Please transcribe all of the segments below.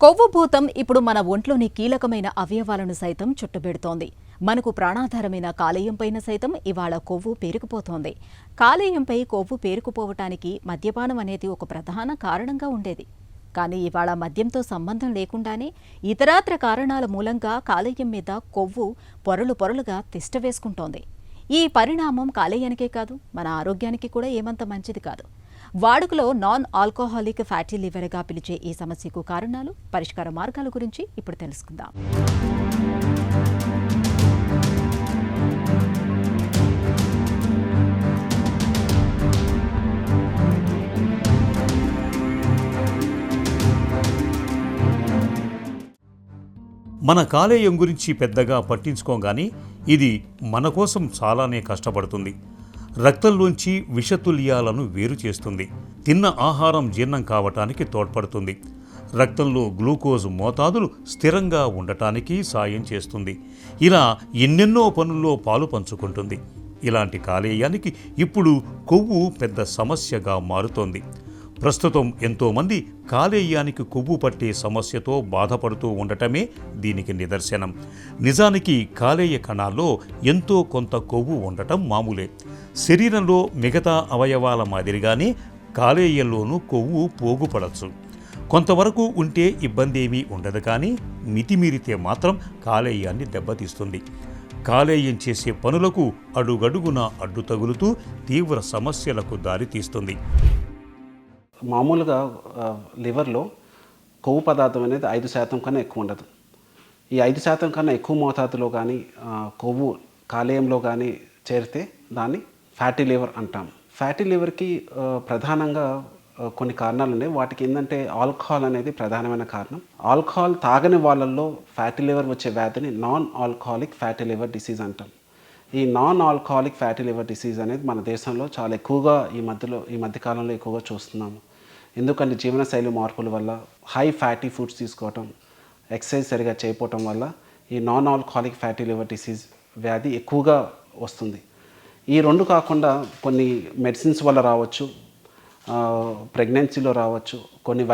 కొవ్వుభూతం ఇప్పుడు మన ఒంట్లోని కీలకమైన అవయవాలను సైతం చుట్టుబెడుతోంది. మనకు ప్రాణాధారమైన కాలేయంపైన సైతం ఇవాళ కొవ్వు పేరుకుపోతోంది. కాలేయంపై కొవ్వు పేరుకుపోవటానికి మద్యపానం అనేది ఒక ప్రధాన కారణంగా ఉండేది. కానీ ఇవాళ మద్యంతో సంబంధం లేకుండానే ఇతరాత్ర కారణాల మూలంగా కాలేయం మీద కొవ్వు పొరలు పొరలుగా తిష్టవేసుకుంటోంది. ఈ పరిణామం కాలేయానికే కాదు, మన ఆరోగ్యానికి కూడా ఏమంత మంచిది కాదు. వాడుకలో నాన్ ఆల్కహాలిక్ ఫ్యాటీ లివర్గా పిలిచే ఈ సమస్యకు కారణాలు, పరిష్కార మార్గాల గురించి ఇప్పుడు తెలుసుకుందాం. మన కాలేయం గురించి పెద్దగా పట్టించుకోగానే ఇది మన కోసం చాలానే కష్టపడుతుంది. రక్తంలోంచి విషతుల్యాలను వేరు చేస్తుంది. తిన్న ఆహారం జీర్ణం కావటానికి తోడ్పడుతుంది. రక్తంలో గ్లూకోజ్ మోతాదులు స్థిరంగా ఉండటానికి సాయం చేస్తుంది. ఇలా ఎన్నెన్నో పనుల్లో పాలు పంచుకుంటుంది. ఇలాంటి కాలేయానికి ఇప్పుడు కొవ్వు పెద్ద సమస్యగా మారుతోంది. ప్రస్తుతం ఎంతోమంది కాలేయానికి కొవ్వు పట్టే సమస్యతో బాధపడుతూ ఉండటమే దీనికి నిదర్శనం. నిజానికి కాలేయ కణాల్లో ఎంతో కొంత కొవ్వు ఉండటం మామూలే. శరీరంలో మిగతా అవయవాల మాదిరిగానే కాలేయంలోనూ కొవ్వు పోగుపడచ్చు. కొంతవరకు ఉంటే ఇబ్బంది ఏమీ ఉండదు, కానీ మితిమీరితే మాత్రం కాలేయాన్ని దెబ్బతీస్తుంది. కాలేయం చేసే పనులకు అడుగడుగునా అడ్డు తగులుతూ తీవ్ర సమస్యలకు దారితీస్తుంది. మామూలుగా లివర్లో కొవ్వు పదార్థం అనేది 5% కన్నా ఎక్కువ ఉండదు. ఈ 5% కన్నా ఎక్కువ మోతాదులో కానీ కొవ్వు కాలేయంలో కానీ చేరితే దాన్ని ఫ్యాటీ లివర్ అంటాం. ఫ్యాటీ లివర్కి ప్రధానంగా కొన్ని కారణాలు ఉన్నాయి. వాటికి ఏంటంటే ఆల్కహాల్ అనేది ప్రధానమైన కారణం. ఆల్కహాల్ తాగని వాళ్ళల్లో ఫ్యాటీ లివర్ వచ్చే వ్యాధిని non alcoholic fatty liver disease అంటాం. ఈ non alcoholic fatty liver disease అనేది మన దేశంలో చాలా ఎక్కువగా ఈ మధ్యకాలంలో ఎక్కువగా చూస్తున్నాము. ఎందుకంటే జీవనశైలి మార్పుల వల్ల, హై ఫ్యాటీ ఫుడ్స్ తీసుకోవటం, ఎక్సర్సైజ్ సరిగా చేయకపోవటం వల్ల ఈ non alcoholic fatty liver disease వ్యాధి ఎక్కువగా వస్తుంది. ఈ రెండు కాకుండా కొన్ని మెడిసిన్స్ వల్ల రావచ్చు, ప్రెగ్నెన్సీలో రావచ్చు, కొన్ని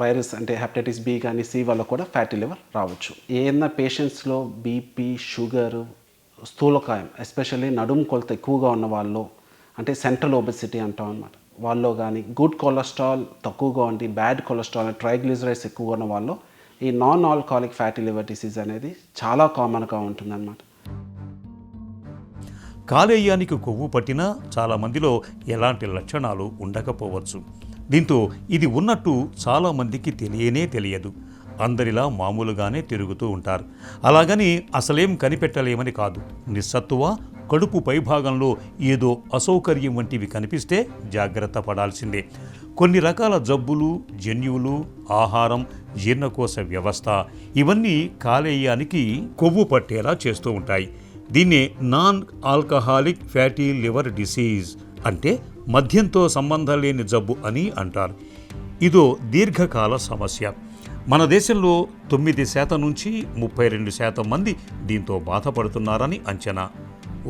వైరస్ అంటే హెపటైటిస్ బి కానీ సి వల్ల కూడా ఫ్యాటీ లివర్ రావచ్చు. ఏదైనా పేషెంట్స్లో బీపీ, షుగర్, స్థూలకాయం, ఎస్పెషల్లీ నడుము కొలత ఎక్కువగా ఉన్న వాళ్ళు, అంటే సెంట్రల్ ఒబెసిటీ అంటాం అన్నమాట, వాళ్ళు కానీ గుడ్ కొలెస్ట్రాల్ తక్కువగా ఉండి బ్యాడ్ కొలెస్ట్రాల్, ట్రైగ్లిజరైడ్స్ ఎక్కువగా ఉన్న వాళ్ళు ఈ non alcoholic fatty liver disease అనేది చాలా కామన్గా ఉంటుందన్నమాట. కాలేయానికి కొవ్వు పట్టినా చాలామందిలో ఎలాంటి లక్షణాలు ఉండకపోవచ్చు. దీంతో ఇది ఉన్నట్టు చాలామందికి తెలియదు. అందరిలా మామూలుగానే తిరుగుతూ ఉంటారు. అలాగని అసలేం కనిపెట్టలేమని కాదు. నిస్సత్తువ, కడుపు పైభాగంలో ఏదో అసౌకర్యం వంటివి కనిపిస్తే జాగ్రత్త పడాల్సిందే. కొన్ని రకాల జబ్బులు, జన్యువులు, ఆహారం, జీర్ణకోశ వ్యవస్థ ఇవన్నీ కాలేయానికి కొవ్వు పట్టేలా చేస్తూ ఉంటాయి. దీన్నే non alcoholic fatty liver disease, అంటే మద్యంతో సంబంధం లేని జబ్బు అని అంటారు. ఇదో దీర్ఘకాల సమస్య. మన దేశంలో 9% నుంచి 32% మంది దీంతో బాధపడుతున్నారని అంచనా.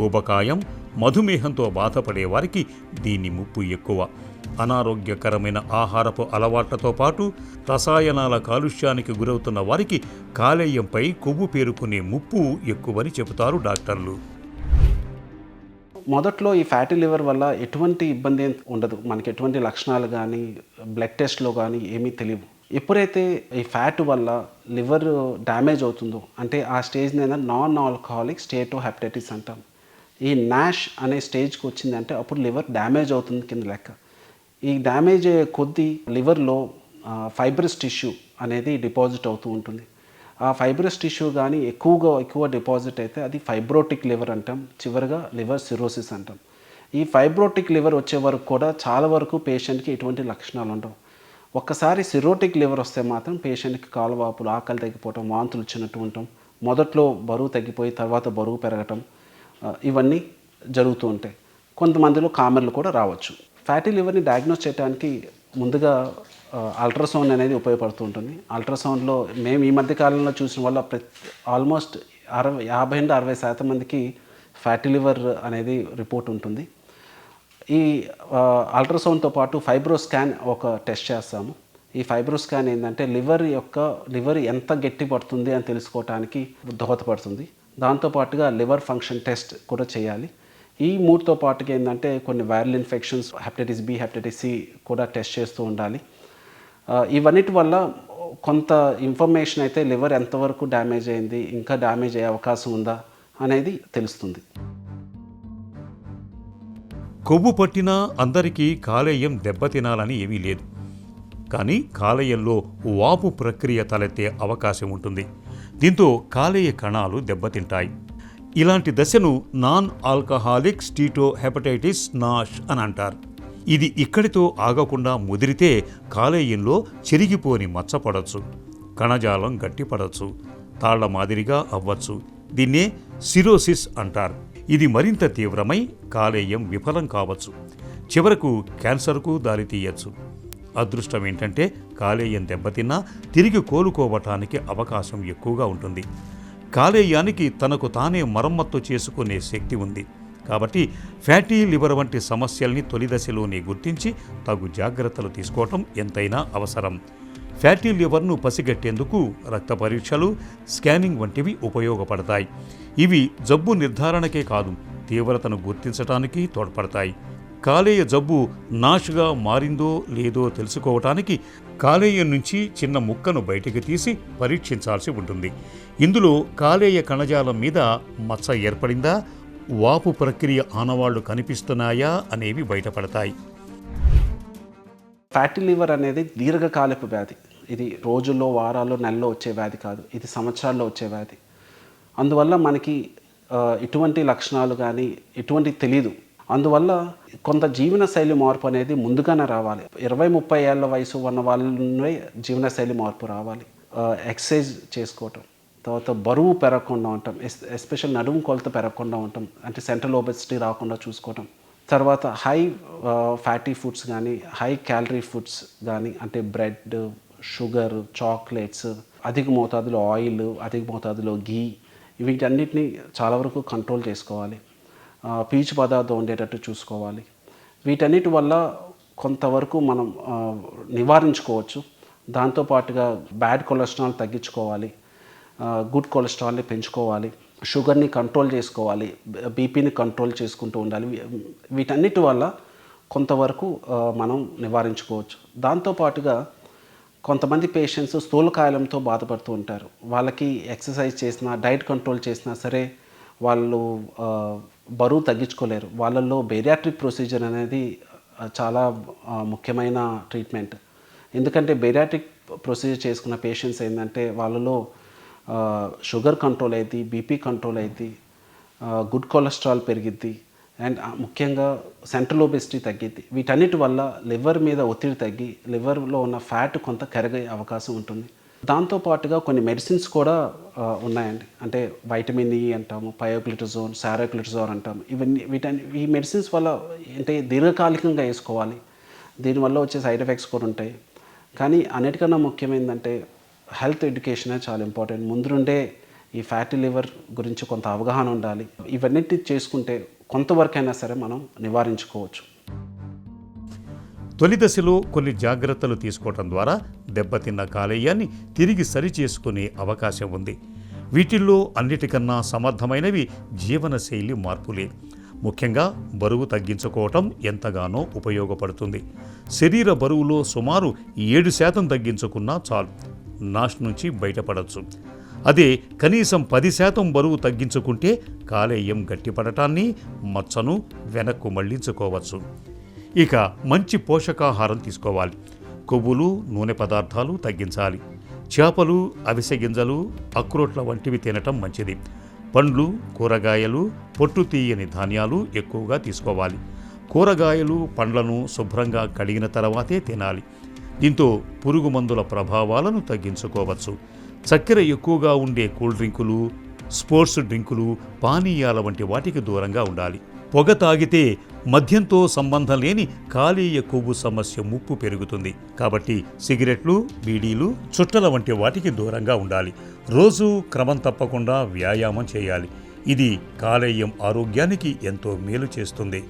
ఊబకాయం, మధుమేహంతో బాధపడే వారికి దీని ముప్పు ఎక్కువ. అనారోగ్యకరమైన ఆహారపు అలవాట్లతో పాటు రసాయనాల కాలుష్యానికి గురవుతున్న వారికి కాలేయంపై కొవ్వు పేరుకునే ముప్పు ఎక్కువని చెబుతారు డాక్టర్లు. మొదట్లో ఈ ఫ్యాటీ లివర్ వల్ల ఎటువంటి ఇబ్బంది ఉండదు, మనకి ఎటువంటి లక్షణాలు కానీ బ్లడ్ టెస్ట్లో కానీ ఏమీ తెలియవు. ఎప్పుడైతే ఈ ఫ్యాట్ వల్ల లివర్ డ్యామేజ్ అవుతుందో, అంటే ఆ స్టేజ్ని నాన్ ఆల్కహాలిక్ స్టేటో హెపటైటిస్ అంటాం. ఈ నాష్ అనే స్టేజ్కి వచ్చిందంటే అప్పుడు లివర్ డ్యామేజ్ అవుతుంది కింద లెక్క. ఈ డ్యామేజ్ అయ్యే కొద్దీ లివర్లో ఫైబ్రస్ టిష్యూ అనేది డిపాజిట్ అవుతూ ఉంటుంది. ఆ ఫైబ్రస్ టిష్యూ కానీ ఎక్కువ డిపాజిట్ అయితే అది ఫైబ్రోటిక్ లివర్ అంటాం. చివరిగా లివర్ సిరోసిస్ అంటాం. ఈ ఫైబ్రోటిక్ లివర్ వచ్చే వరకు కూడా చాలా వరకు పేషెంట్కి ఎటువంటి లక్షణాలు ఉండవు. ఒక్కసారి సిరోటిక్ లివర్ వస్తే మాత్రం పేషెంట్కి కాలువాపులు, ఆకలి తగ్గిపోవటం, వాంతులు వచ్చినట్టు ఉండటం, మొదట్లో బరువు తగ్గిపోయి తర్వాత బరువు పెరగటం, ఇవన్నీ జరుగుతూ ఉంటాయి. కొంతమందిలో కామెర్లు కూడా రావచ్చు. ఫ్యాటీ లివర్ని డయాగ్నోస్ చేయడానికి ముందుగా అల్ట్రాసౌండ్ అనేది ఉపయోగపడుతూ ఉంటుంది. అల్ట్రాసౌండ్లో మేము ఈ మధ్యకాలంలో చూసిన వల్ల ఆల్మోస్ట్ 50-60% మందికి ఫ్యాటీ లివర్ అనేది రిపోర్ట్ ఉంటుంది. ఈ అల్ట్రాసౌండ్తో పాటు ఫైబ్రో స్కాన్ ఒక టెస్ట్ చేస్తాము. ఈ ఫైబ్రో స్కాన్ ఏంటంటే లివర్ ఎంత గట్టి పడుతుంది అని తెలుసుకోవడానికి దోహదపడుతుంది. దాంతోపాటుగా లివర్ ఫంక్షన్ టెస్ట్ కూడా చేయాలి. ఈ 3తో పాటుగా ఏంటంటే కొన్ని viral infections, hepatitis B, hepatitis C కూడా టెస్ట్ చేస్తూ ఉండాలి. ఇవన్నిటి వల్ల కొంత ఇన్ఫర్మేషన్ అయితే లివర్ ఎంతవరకు డ్యామేజ్ అయింది, ఇంకా డ్యామేజ్ అయ్యే అవకాశం ఉందా అనేది తెలుస్తుంది. కొవ్వు పట్టినా అందరికీ కాలేయం దెబ్బతినాలని ఏమీ లేదు. కానీ కాలేయంలో వాపు ప్రక్రియ తలెత్తే అవకాశం ఉంటుంది. దీంతో కాలేయ కణాలు దెబ్బతింటాయి. ఇలాంటి దశను నాన్ ఆల్కహాలిక్ స్టీటోహెపటైటిస్ నాష్ అని అంటారు. ఇది ఇక్కడితో ఆగకుండా ముదిరితే కాలేయంలో చెరిగిపోని మచ్చపడవచ్చు, కణజాలం గట్టిపడవచ్చు, తాళ్ల మాదిరిగా అవ్వచ్చు. దీన్నే సిరోసిస్ అంటారు. ఇది మరింత తీవ్రమై కాలేయం విఫలం కావచ్చు, చివరకు క్యాన్సర్కు దారితీయచ్చు. అదృష్టం ఏంటంటే కాలేయం దెబ్బతిన్నా తిరిగి కోలుకోవటానికి అవకాశం ఎక్కువగా ఉంటుంది. కాలేయానికి తనకు తానే మరమ్మత్తు చేసుకునే శక్తి ఉంది. కాబట్టి ఫ్యాటీ లివర్ వంటి సమస్యల్ని తొలి దశలోనే గుర్తించి తగు జాగ్రత్తలు తీసుకోవటం ఎంతైనా అవసరం. ఫ్యాటీ లివర్ను పసిగట్టేందుకు రక్త పరీక్షలు, స్కానింగ్ వంటివి ఉపయోగపడతాయి. ఇవి జబ్బు నిర్ధారణకే కాదు, తీవ్రతను గుర్తించడానికి తోడ్పడతాయి. కాలేయ జబ్బు నాష్గా మారిందో లేదో తెలుసుకోవటానికి కాలేయం నుంచి చిన్న ముక్కను బయటికి తీసి పరీక్షించాల్సి ఉంటుంది. ఇందులో కాలేయ కణజాలం మీద మచ్చ ఏర్పడిందా, వాపు ప్రక్రియ ఆనవాళ్లు కనిపిస్తున్నాయా అనేవి బయటపడతాయి. ఫ్యాటీ లివర్ అనేది దీర్ఘకాలపు వ్యాధి. ఇది రోజుల్లో, వారాల్లో, నెలలో వచ్చే వ్యాధి కాదు. ఇది సంవత్సరాల్లో వచ్చే వ్యాధి. అందువల్ల మనకి ఇటువంటి లక్షణాలు కానీ ఇటువంటి తెలీదు. అందువల్ల కొంత జీవనశైలి మార్పు అనేది ముందుగానే రావాలి. 20-30 ఏళ్ళ వయసు ఉన్న వాళ్ళ జీవనశైలి మార్పు రావాలి. ఎక్సర్సైజ్ చేసుకోవటం, తర్వాత బరువు పెరగకుండా ఉండటం, ఎస్పెషల్ నడుము కొలత పెరగకుండా ఉండటం, అంటే సెంట్రల్ ఒబెసిటీ రాకుండా చూసుకోవటం. తర్వాత హై ఫ్యాటీ ఫుడ్స్ కానీ, హై క్యాలరీ ఫుడ్స్ కానీ, అంటే బ్రెడ్, షుగర్, చాక్లెట్స్, అధిక మోతాదులో ఆయిల్, అధిక మోతాదులో ఘీ, వీటన్నిటిని చాలా వరకు కంట్రోల్ చేసుకోవాలి. పీచు పదార్థం ఉండేటట్టు చూసుకోవాలి. వీటన్నిటి వల్ల కొంతవరకు మనం నివారించుకోవచ్చు. దాంతోపాటుగా బ్యాడ్ కొలెస్ట్రాల్ తగ్గించుకోవాలి, గుడ్ కొలెస్ట్రాల్ని పెంచుకోవాలి, షుగర్ని కంట్రోల్ చేసుకోవాలి, బీపీని కంట్రోల్ చేసుకుంటూ ఉండాలి. వీటన్నిటి వల్ల కొంతవరకు మనం నివారించుకోవచ్చు. దాంతోపాటుగా కొంతమంది పేషెంట్స్ స్థూలకాయంతో బాధపడుతూ ఉంటారు. వాళ్ళకి ఎక్సర్సైజ్ చేసినా, డైట్ కంట్రోల్ చేసినా సరే వాళ్ళు బరువు తగ్గించుకోలేరు. వాళ్ళల్లో బేరియాట్రిక్ ప్రొసీజర్ అనేది చాలా ముఖ్యమైన ట్రీట్మెంట్. ఎందుకంటే బేరియాట్రిక్ ప్రొసీజర్ చేసుకున్న పేషెంట్స్ ఏంటంటే వాళ్ళలో షుగర్ కంట్రోల్ అయింది, బీపీ కంట్రోల్ అయింది, గుడ్ కొలెస్ట్రాల్ పెరిగిద్ది, అండ్ ముఖ్యంగా సెంట్రల్ ఒబెసిటీ తగ్గిద్ది. వీటన్నిటి వల్ల లివర్ మీద ఒత్తిడి తగ్గి లివర్లో ఉన్న ఫ్యాట్ కొంత కరిగే అవకాశం ఉంటుంది. దాంతోపాటుగా కొన్ని మెడిసిన్స్ కూడా ఉన్నాయండి. అంటే వైటమిన్ ఈ అంటాము, పయోగ్లిటజోన్, సారోగ్లిటజోన్ అంటాము. ఈ మెడిసిన్స్ వల్ల అంటే దీర్ఘకాలికంగా వేసుకోవాలి. దీనివల్ల వచ్చే సైడ్ ఎఫెక్ట్స్ కూడా ఉంటాయి. కానీ అన్నిటికన్నా ముఖ్యమైనదంటే హెల్త్ ఎడ్యుకేషన్ చాలా ఇంపార్టెంట్. ముందు నుండే ఈ ఫ్యాటీ లివర్ గురించి కొంత అవగాహన ఉండాలి. ఇవన్నిటి చేసుకుంటే కొంతవరకైనా సరే మనం నివారించుకోవచ్చు. తొలి దశలో కొన్ని జాగ్రత్తలు తీసుకోవటం ద్వారా దెబ్బతిన్న కాలేయాన్ని తిరిగి సరిచేసుకునే అవకాశం ఉంది. వీటిల్లో అన్నిటికన్నా సమర్థమైనవి జీవనశైలి మార్పులే. ముఖ్యంగా బరువు తగ్గించుకోవటం ఎంతగానో ఉపయోగపడుతుంది. శరీర బరువులో సుమారు 7% తగ్గించుకున్నా చాలు, నాష్ నుంచి బయటపడవచ్చు. అదే కనీసం 10% బరువు తగ్గించుకుంటే కాలేయం గట్టిపడటాన్ని, మచ్చను వెనక్కు మళ్లించుకోవచ్చు. ఇక మంచి పోషకాహారం తీసుకోవాలి. కొవ్వులు, నూనె పదార్థాలు తగ్గించాలి. చేపలు, అవిసె గింజలు, అక్రోట్ల వంటివి తినటం మంచిది. పండ్లు, కూరగాయలు, పొట్టు తీయని ధాన్యాలు ఎక్కువగా తీసుకోవాలి. కూరగాయలు, పండ్లను శుభ్రంగా కడిగిన తర్వాతే తినాలి. దీంతో పురుగు మందుల ప్రభావాలను తగ్గించుకోవచ్చు. చక్కెర ఎక్కువగా ఉండే కూల్ డ్రింకులు, స్పోర్ట్స్ డ్రింకులు, పానీయాల వంటి వాటికి దూరంగా ఉండాలి. పొగ తాగితే మద్యంతో సంబంధం లేని కాలేయ కొవ్వు సమస్య ముప్పు పెరుగుతుంది. కాబట్టి సిగరెట్లు, బీడీలు, చుట్టల వంటి వాటికి దూరంగా ఉండాలి. రోజు క్రమం తప్పకుండా వ్యాయామం చేయాలి. ఇది కాలేయం ఆరోగ్యానికి ఎంతో మేలు చేస్తుంది.